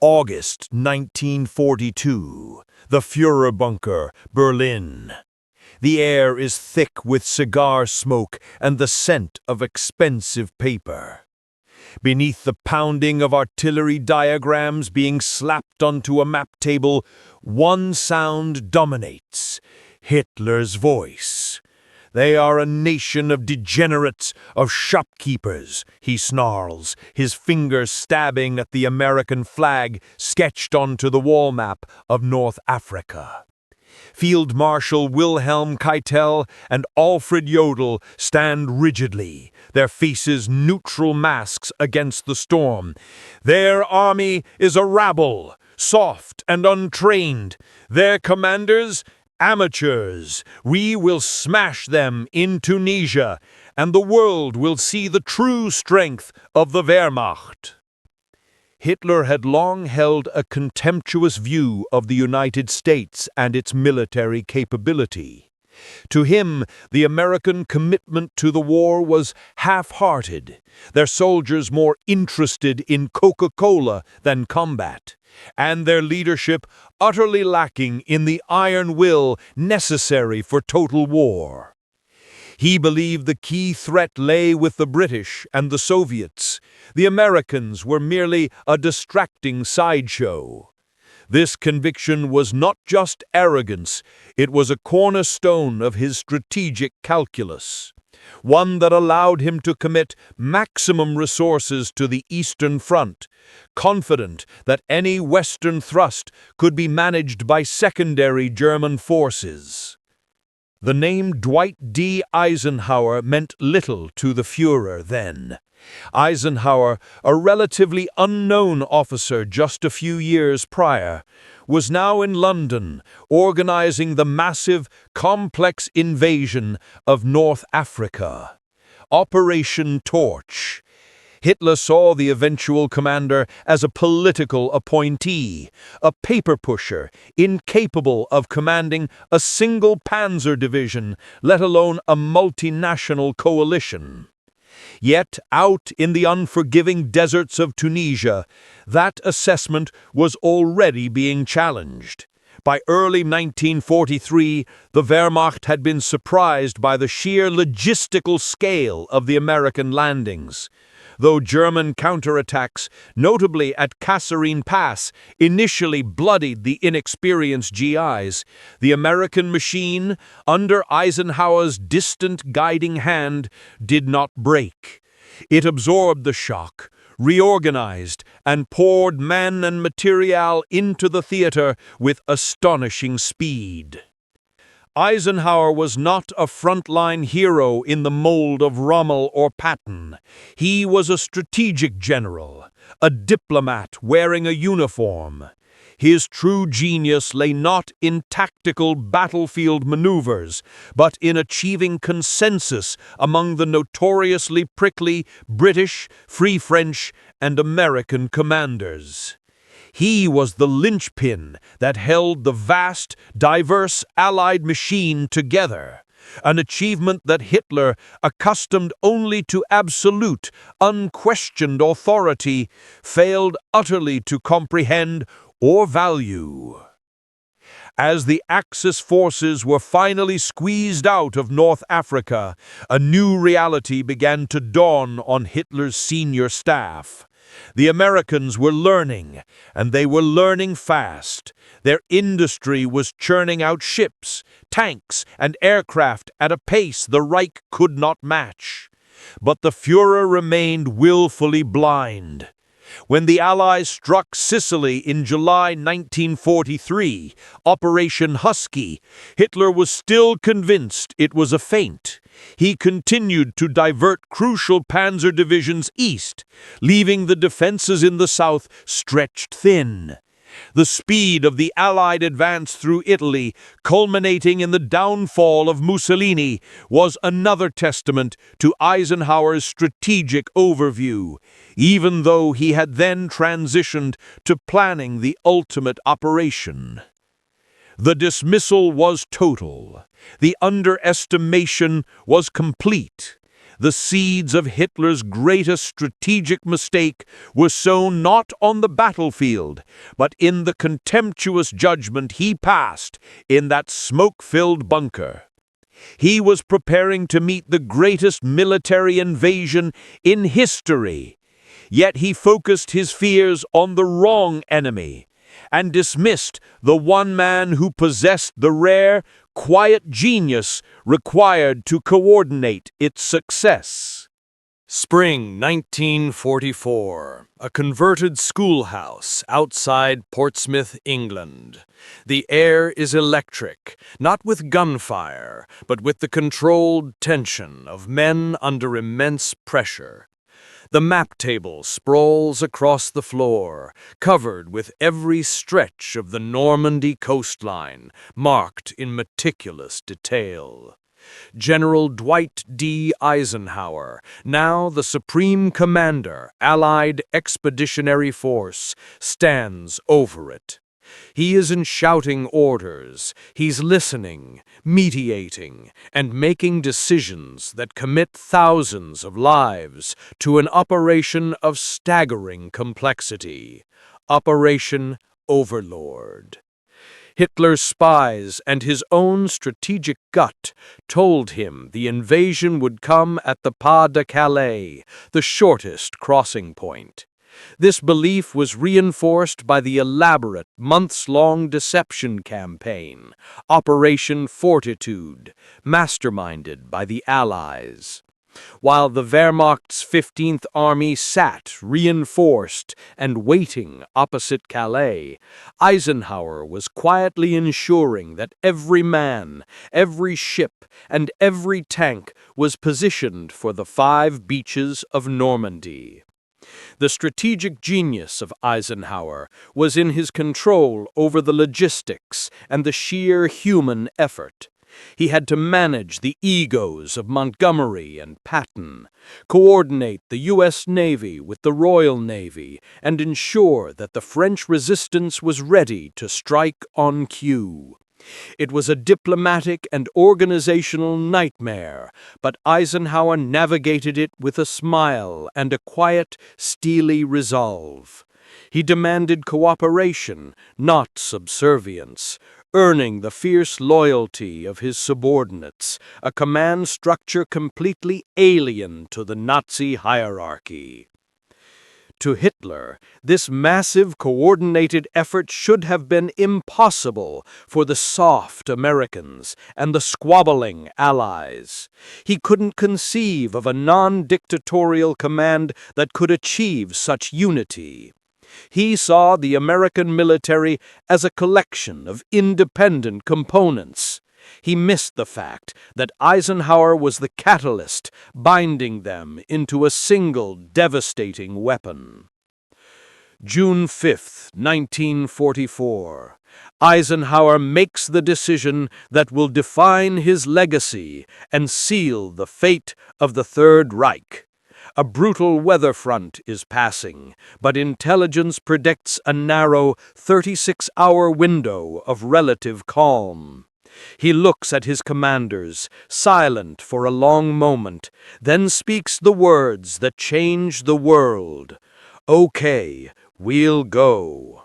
August 1942, the Führerbunker, Berlin. The air is thick with cigar smoke and the scent of expensive paper. Beneath the pounding of artillery diagrams being slapped onto a map table, one sound dominates: Hitler's voice. "They are a nation of degenerates, of shopkeepers," he snarls, his fingers stabbing at the American flag sketched onto the wall map of North Africa. Field Marshal Wilhelm Keitel and Alfred Jodl stand rigidly, their faces neutral masks against the storm. Their army is a rabble, soft and untrained. Their commanders, amateurs. We will smash them in Tunisia, and the world will see the true strength of the Wehrmacht. Hitler had long held a contemptuous view of the United States and its military capability. To him, the American commitment to the war was half-hearted, their soldiers more interested in Coca-Cola than combat, and their leadership utterly lacking in the iron will necessary for total war. He believed the key threat lay with the British and the Soviets. The Americans were merely a distracting sideshow. This conviction was not just arrogance, it was a cornerstone of his strategic calculus, one that allowed him to commit maximum resources to the Eastern Front, confident that any Western thrust could be managed by secondary German forces. The name Dwight D. Eisenhower meant little to the Führer then. Eisenhower, a relatively unknown officer just a few years prior, was now in London organizing the massive, complex invasion of North Africa. Operation Torch. Hitler saw the eventual commander as a political appointee, a paper pusher, incapable of commanding a single panzer division, let alone a multinational coalition. Yet, out in the unforgiving deserts of Tunisia, that assessment was already being challenged. By early 1943, the Wehrmacht had been surprised by the sheer logistical scale of the American landings. Though German counterattacks, notably at Kasserine Pass, initially bloodied the inexperienced GIs, the American machine, under Eisenhower's distant guiding hand, did not break. It absorbed the shock, reorganized, and poured men and material into the theater with astonishing speed. Eisenhower was not a frontline hero in the mold of Rommel or Patton. He was a strategic general, a diplomat wearing a uniform. His true genius lay not in tactical battlefield maneuvers, but in achieving consensus among the notoriously prickly British, Free French, and American commanders. He was the linchpin that held the vast, diverse Allied machine together, an achievement that Hitler, accustomed only to absolute, unquestioned authority, failed utterly to comprehend or value. As the Axis forces were finally squeezed out of North Africa, a new reality began to dawn on Hitler's senior staff. The Americans were learning, and they were learning fast. Their industry was churning out ships, tanks, and aircraft at a pace the Reich could not match. But the Führer remained willfully blind. When the Allies struck Sicily in July 1943, Operation Husky, Hitler was still convinced it was a feint. He continued to divert crucial panzer divisions east, leaving the defenses in the south stretched thin. The speed of the Allied advance through Italy, culminating in the downfall of Mussolini, was another testament to Eisenhower's strategic overview, even though he had then transitioned to planning the ultimate operation. The dismissal was total. The underestimation was complete. The seeds of Hitler's greatest strategic mistake were sown not on the battlefield, but in the contemptuous judgment he passed in that smoke-filled bunker. He was preparing to meet the greatest military invasion in history, yet he focused his fears on the wrong enemy and dismissed the one man who possessed the rare, quiet genius required to coordinate its success. Spring 1944, a converted schoolhouse outside Portsmouth, England. The air is electric, not with gunfire, but with the controlled tension of men under immense pressure. The map table sprawls across the floor, covered with every stretch of the Normandy coastline, marked in meticulous detail. General Dwight D. Eisenhower, now the Supreme Commander, Allied Expeditionary Force, stands over it. He isn't shouting orders, he's listening, mediating, and making decisions that commit thousands of lives to an operation of staggering complexity. Operation Overlord. Hitler's spies and his own strategic gut told him the invasion would come at the Pas de Calais, the shortest crossing point. This belief was reinforced by the elaborate, months-long deception campaign, Operation Fortitude, masterminded by the Allies. While the Wehrmacht's 15th Army sat, reinforced and waiting opposite Calais, Eisenhower was quietly ensuring that every man, every ship, and every tank was positioned for the 5 beaches of Normandy. The strategic genius of Eisenhower was in his control over the logistics and the sheer human effort. He had to manage the egos of Montgomery and Patton, coordinate the U.S. Navy with the Royal Navy, and ensure that the French resistance was ready to strike on cue. It was a diplomatic and organizational nightmare, but Eisenhower navigated it with a smile and a quiet, steely resolve. He demanded cooperation, not subservience, earning the fierce loyalty of his subordinates, a command structure completely alien to the Nazi hierarchy. To Hitler, this massive, coordinated effort should have been impossible for the soft Americans and the squabbling Allies. He couldn't conceive of a non-dictatorial command that could achieve such unity. He saw the American military as a collection of independent components. He missed the fact that Eisenhower was the catalyst binding them into a single devastating weapon. June 5, 1944. Eisenhower makes the decision that will define his legacy and seal the fate of the Third Reich. A brutal weather front is passing, but intelligence predicts a narrow 36-hour window of relative calm. He looks at his commanders, silent for a long moment, then speaks the words that change the world. "Okay, we'll go."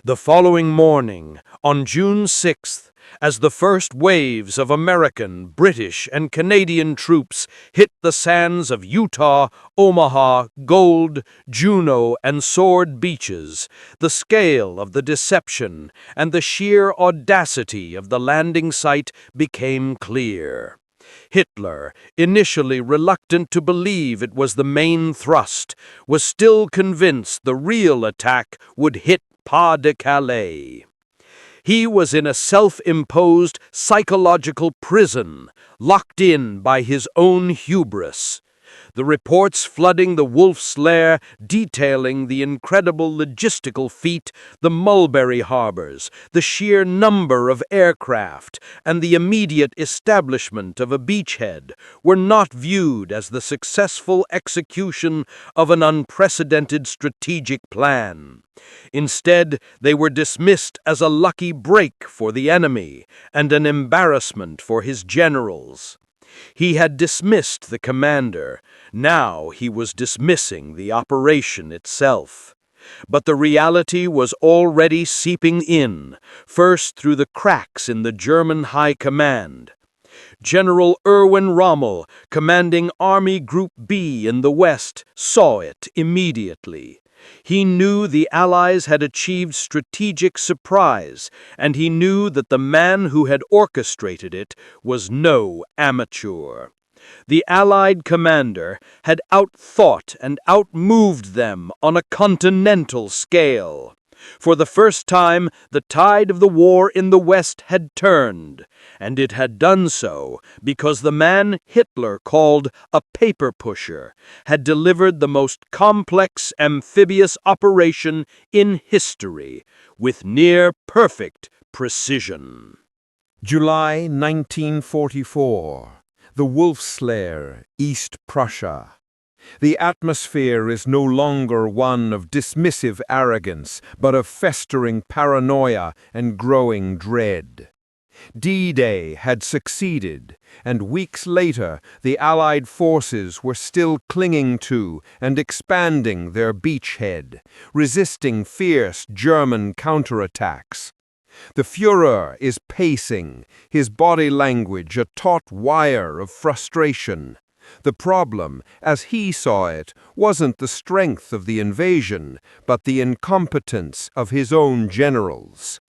The following morning, on June 6th, as the first waves of American, British, and Canadian troops hit the sands of Utah, Omaha, Gold, Juno, and Sword beaches, the scale of the deception and the sheer audacity of the landing site became clear. Hitler, initially reluctant to believe it was the main thrust, was still convinced the real attack would hit Pas de Calais. He was in a self-imposed psychological prison, locked in by his own hubris. The reports flooding the Wolf's Lair detailing the incredible logistical feat, the Mulberry harbors, the sheer number of aircraft, and the immediate establishment of a beachhead were not viewed as the successful execution of an unprecedented strategic plan. Instead, they were dismissed as a lucky break for the enemy and an embarrassment for his generals. He had dismissed the commander. Now he was dismissing the operation itself. But the reality was already seeping in, first through the cracks in the German High Command. General Erwin Rommel, commanding Army Group B in the West, saw it immediately. He knew the Allies had achieved strategic surprise, and he knew that the man who had orchestrated it was no amateur. The Allied commander had outthought and outmoved them on a continental scale. For the first time, the tide of the war in the West had turned, and it had done so because the man Hitler called a paper pusher had delivered the most complex amphibious operation in history with near-perfect precision. July 1944. The Wolf's Lair, East Prussia. The atmosphere is no longer one of dismissive arrogance, but of festering paranoia and growing dread. D-Day had succeeded, and weeks later the Allied forces were still clinging to and expanding their beachhead, resisting fierce German counterattacks. The Führer is pacing, his body language a taut wire of frustration. The problem, as he saw it, wasn't the strength of the invasion, but the incompetence of his own generals.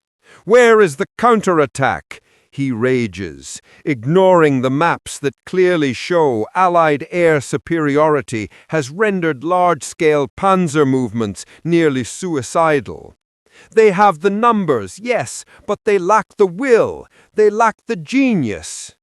"Where is the counterattack?" he rages, ignoring the maps that clearly show Allied air superiority has rendered large-scale panzer movements nearly suicidal. They have the numbers, yes, but they lack the will, they lack the genius.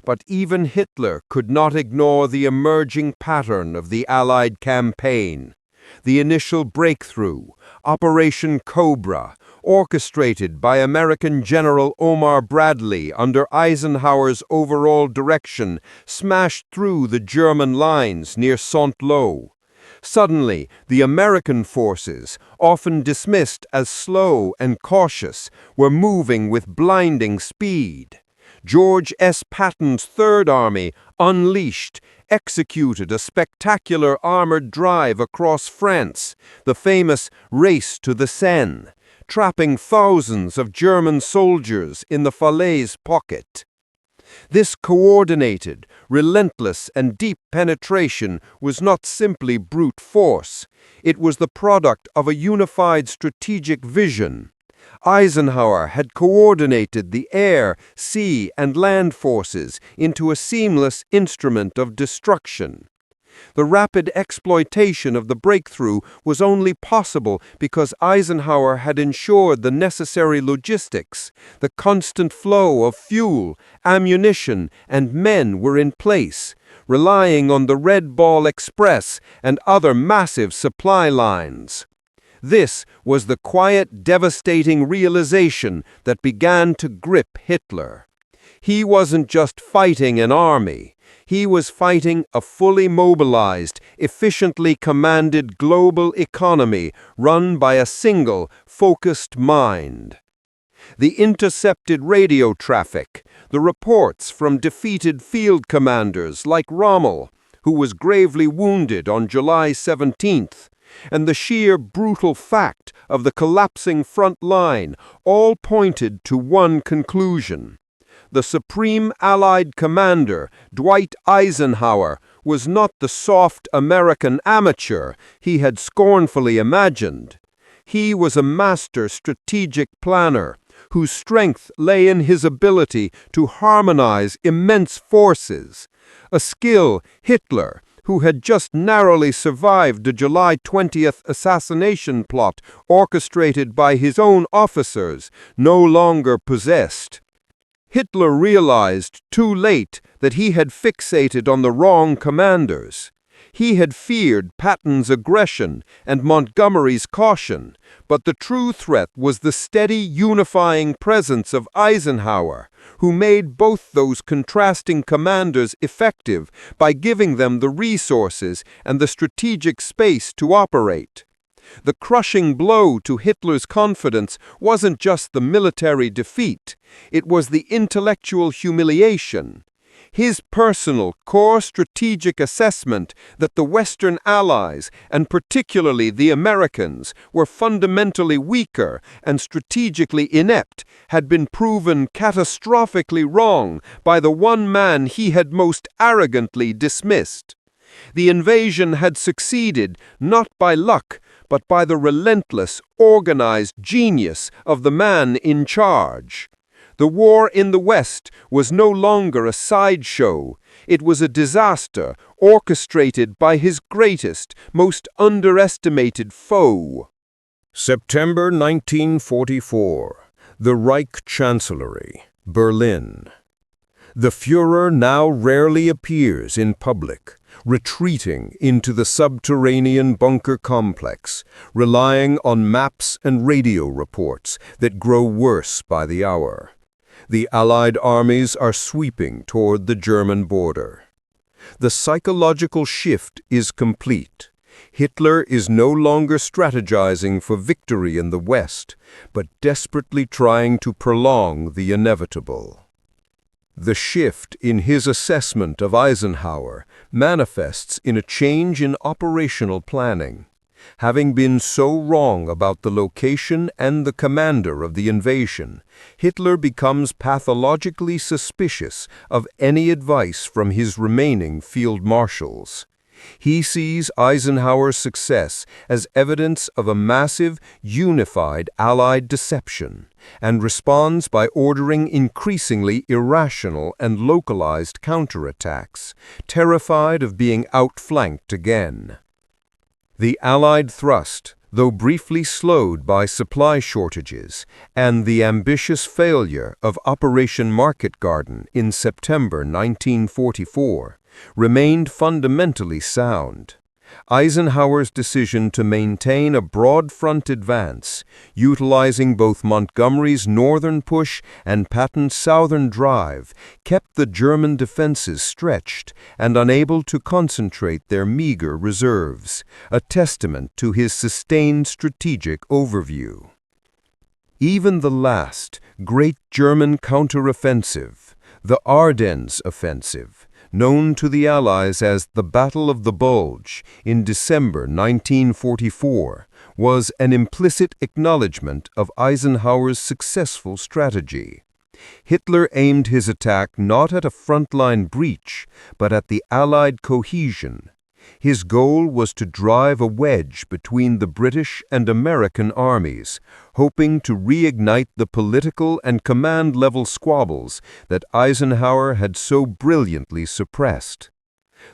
But even Hitler could not ignore the emerging pattern of the Allied campaign. The initial breakthrough, Operation Cobra, orchestrated by American General Omar Bradley under Eisenhower's overall direction, smashed through the German lines near Saint-Lô. Suddenly, the American forces, often dismissed as slow and cautious, were moving with blinding speed. George S. Patton's Third Army, unleashed, executed a spectacular armored drive across France, the famous Race to the Seine, trapping thousands of German soldiers in the Falaise pocket. This coordinated, relentless, and deep penetration was not simply brute force. It was the product of a unified strategic vision. Eisenhower had coordinated the air, sea, and land forces into a seamless instrument of destruction. The rapid exploitation of the breakthrough was only possible because Eisenhower had ensured the necessary logistics. The constant flow of fuel, ammunition, and men were in place, relying on the Red Ball Express and other massive supply lines. This was the quiet, devastating realization that began to grip Hitler. He wasn't just fighting an army. He was fighting a fully mobilized, efficiently commanded global economy run by a single, focused mind. The intercepted radio traffic, the reports from defeated field commanders like Rommel, who was gravely wounded on July 17th, and the sheer brutal fact of the collapsing front line all pointed to one conclusion. The Supreme Allied Commander, Dwight Eisenhower, was not the soft American amateur he had scornfully imagined. He was a master strategic planner, whose strength lay in his ability to harmonize immense forces, a skill Hitler, who had just narrowly survived the July 20th assassination plot orchestrated by his own officers, no longer possessed. Hitler realized too late that he had fixated on the wrong commanders. He had feared Patton's aggression and Montgomery's caution, but the true threat was the steady unifying presence of Eisenhower, who made both those contrasting commanders effective by giving them the resources and the strategic space to operate. The crushing blow to Hitler's confidence wasn't just the military defeat, it was the intellectual humiliation. his personal core strategic assessment that the Western Allies, and particularly the Americans, were fundamentally weaker and strategically inept, had been proven catastrophically wrong by the one man he had most arrogantly dismissed. The invasion had succeeded not by luck, but by the relentless, organized genius of the man in charge. The war in the West was no longer a sideshow. It was a disaster orchestrated by his greatest, most underestimated foe. September 1944. The Reich Chancellery, Berlin. The Führer now rarely appears in public, retreating into the subterranean bunker complex, relying on maps and radio reports that grow worse by the hour. The Allied armies are sweeping toward the German border. The psychological shift is complete. Hitler is no longer strategizing for victory in the West, but desperately trying to prolong the inevitable. The shift in his assessment of Eisenhower manifests in a change in operational planning. Having been so wrong about the location and the commander of the invasion, Hitler becomes pathologically suspicious of any advice from his remaining field marshals. He sees Eisenhower's success as evidence of a massive, unified Allied deception, and responds by ordering increasingly irrational and localized counterattacks, terrified of being outflanked again. The Allied thrust, though briefly slowed by supply shortages and the ambitious failure of Operation Market Garden in September 1944, remained fundamentally sound. Eisenhower's decision to maintain a broad front advance, utilizing both Montgomery's northern push and Patton's southern drive, kept the German defenses stretched and unable to concentrate their meager reserves, a testament to his sustained strategic overview. Even the last great German counteroffensive, the Ardennes offensive, known to the Allies as the Battle of the Bulge in December 1944, was an implicit acknowledgement of Eisenhower's successful strategy. Hitler aimed his attack not at a frontline breach, but at the Allied cohesion. His goal was to drive a wedge between the British and American armies, hoping to reignite the political and command-level squabbles that Eisenhower had so brilliantly suppressed.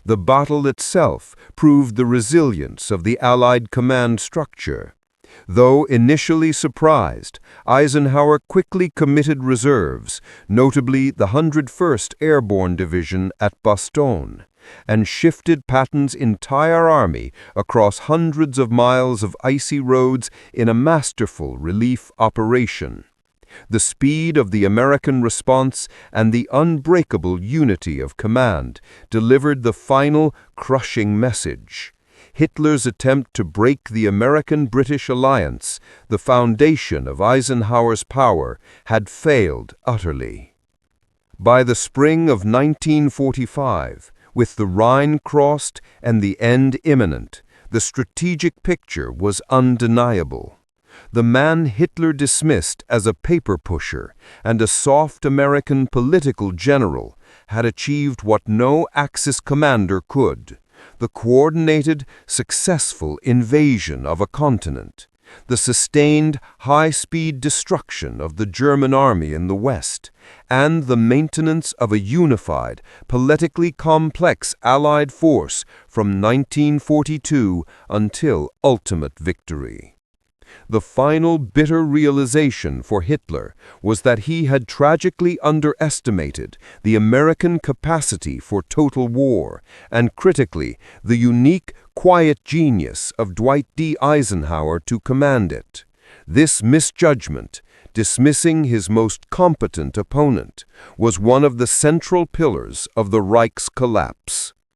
The battle itself proved the resilience of the Allied command structure. Though initially surprised, Eisenhower quickly committed reserves, notably the 101st Airborne Division at Bastogne, and shifted Patton's entire army across hundreds of miles of icy roads in a masterful relief operation. The speed of the American response and the unbreakable unity of command delivered the final, crushing message. Hitler's attempt to break the American-British alliance, the foundation of Eisenhower's power, had failed utterly. By the spring of 1945, with the Rhine crossed and the end imminent, the strategic picture was undeniable. The man Hitler dismissed as a paper pusher and a soft American political general had achieved what no Axis commander could: the coordinated, successful invasion of a continent, the sustained, high-speed destruction of the German army in the West, and the maintenance of a unified, politically complex Allied force from 1942 until ultimate victory. The final bitter realization for Hitler was that he had tragically underestimated the American capacity for total war, and critically, the unique, quiet genius of Dwight D. Eisenhower to command it. This misjudgment, dismissing his most competent opponent, was one of the central pillars of the Reich's collapse.